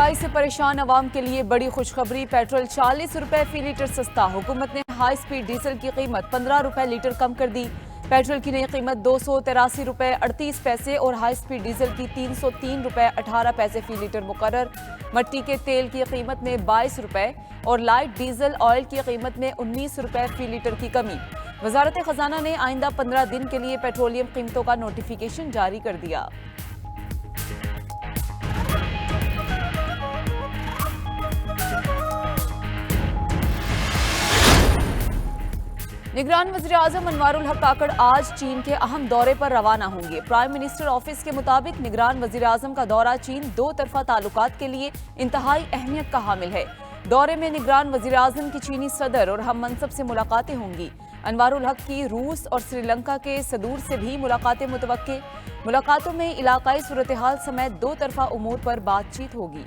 महंगाई से परेशान आवाम के लिए बड़ी खुशखबरी। पेट्रोल 40 रुपए फी लीटर सस्ता। हुकूमत ने हाई स्पीड डीजल की कीमत 15 रुपए लीटर कम कर दी। पेट्रोल की नई कीमत 283 रुपए 38 पैसे और हाई स्पीड डीजल की 303 रुपए 18 पैसे फी लीटर मुकर्रर। मट्टी के तेल की कीमत में 22 रुपए और लाइट डीजल ऑयल की कीमत में 19 रुपए फी लीटर की कमी। वजारत खजाना ने आइंदा 15 दिन के लिए पेट्रोलियम कीमतों का नोटिफिकेशन जारी कर दिया। निगरान वज़ीर-ए-आज़म अनवारुल हक काकड़ आज चीन के अहम दौरे पर रवाना होंगे। प्राइम मिनिस्टर ऑफिस के मुताबिक निगरान वज़ीर-ए-आज़म का दौरा चीन दो तरफा ताल्लुकात के लिए इंतहाई अहमियत का हामिल है। दौरे में निगरान वज़ीर-ए-आज़म की चीनी सदर और हम मनसब से मुलाकातें होंगी। अनवारुल हक की रूस और श्रीलंका के सदूर से भी मुलाकातें मुतवक्के। मुलाकातों में इलाकाई सूरत हाल समेत दो तरफा उमूर पर बातचीत होगी।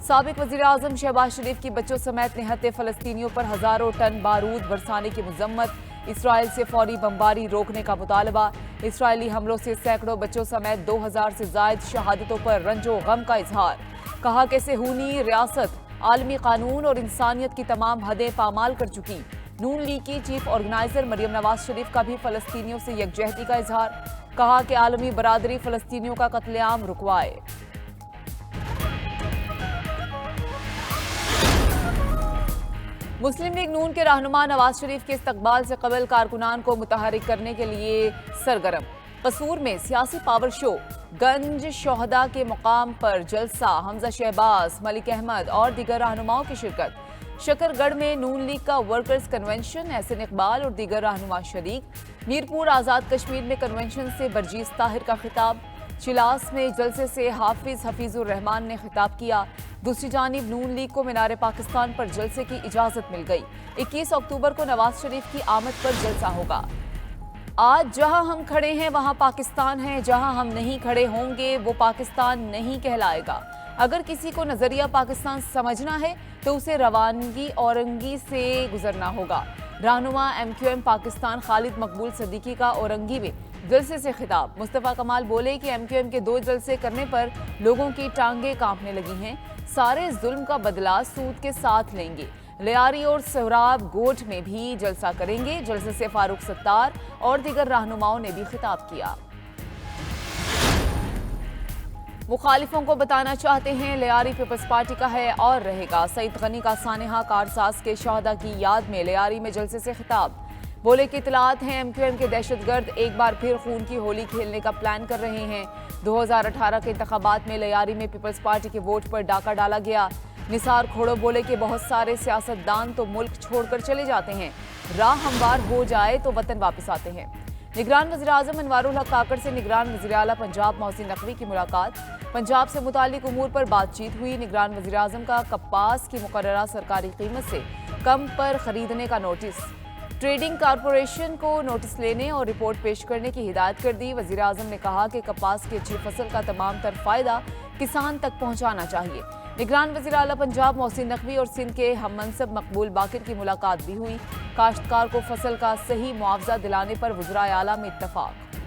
साबिक वज़ीर-ए-आज़म शहबाज शरीफ की बच्चों समेत निहत्ते फ़लस्तीनियों पर हज़ारों टन बारूद बरसाने की मज़म्मत। इसराइल से फौरी बमबारी रोकने का मुतालबा। इसराइली हमलों से सैकड़ों बच्चों समेत 2000 से ज़ायद शहादतों पर रंजो गम का इजहार। कहा कि सेहूनी रियासत आलमी कानून और इंसानियत की तमाम हदें पामाल कर चुकी। नून लीग की चीफ ऑर्गेनाइजर मरियम नवाज शरीफ का भी फ़लस्तीनियों से यकजहती का इजहार। कहा कि आलमी बरादरी फ़लस्तीनियों का कत्लेआम रुकवाए। मुस्लिम लीग नून के रहनुमा नवाज शरीफ के इस्तकबाल से कबल कारकुनान को मुतहरिक करने के लिए सरगर्म। कसूर में सियासी पावर शो, गंज शोहदा के मुकाम पर जलसा, हमजा शहबाज, मलिक अहमद और दीगर रहनुमाओं की शिरकत। शकरगढ़ में नून लीग का वर्कर्स कन्वेंशन, एहसन इकबाल और दीगर रहनुमा शरीक। मीरपुर आज़ाद कश्मीर में कन्वेंशन से बरजीस ताहिर का खिताब। चिलास में जलसे से हाफिज हफीजुर रहमान ने खिताब किया। दूसरी जानिब नून लीग को मीनार पाकिस्तान पर जलसे की इजाजत मिल गई। 21 अक्टूबर को नवाज शरीफ की आमद पर जलसा होगा। आज जहां हम खड़े हैं वहां पाकिस्तान है, जहां हम नहीं खड़े होंगे वो पाकिस्तान नहीं कहलाएगा। अगर किसी को नजरिया पाकिस्तान समझना है तो उसे रवानगी औरंगी से गुजरना होगा। रहनुमा MQM पाकिस्तान खालिद मकबूल सदीकी का औरंगी में जलसे से खिताब। मुस्तफ़ा कमाल बोले कि MQM के 2 जलसे करने पर लोगों की टांगें कांपने लगी हैं। सारे जुल्म का बदला सूद के साथ लेंगे। लियारी और सोहराब गोट में भी जलसा करेंगे। जलसे से फारूक सत्तार और दीगर रहनुमाओं ने भी खिताब किया। मुखालिफों को बताना चाहते हैं लियारी पीपल्स पार्टी का है और रहेगा। सईद गनी का सानेहा कारसाज के शहदा की याद में लियारी में जलसे से खिताब। बोले कि इतलात हैं MQM के दहशतगर्द एक बार फिर खून की होली खेलने का प्लान कर रहे हैं। 2018 के इंतखाबात में लियारी में पीपल्स पार्टी के वोट पर डाका डाला गया। निसार खोड़ो बोले कि बहुत सारे सियासतदान तो मुल्क छोड़कर चले जाते हैं, राह हमवार हो जाए तो वतन वापस आते हैं। निगरान वज़ीर-ए-आज़म अनवारुल हक काकड़ से निगरान वज़ीर आला पंजाब मोहसिन नकवी की मुलाकात। पंजाब से मुतालिक उमूर पर बातचीत हुई। निगरान वज़ीर-ए-आज़म का कपास की मुकर्ररा सरकारी कीमत से कम पर खरीदने का नोटिस। ट्रेडिंग कारपोरेशन को नोटिस लेने और रिपोर्ट पेश करने की हिदायत कर दी। वज़ीर-ए-आज़म ने कहा कि कपास की अच्छी फसल का तमाम तर फायदा किसान तक पहुंचाना चाहिए। निगरान वज़ीर आला पंजाब मोहसिन नकवी और सिंध के हम मनसब मकबूल बाकिर की मुलाकात भी हुई। काश्तकार को फसल का सही मुआवजा दिलाने पर वज़राए आला में इत्तफाक।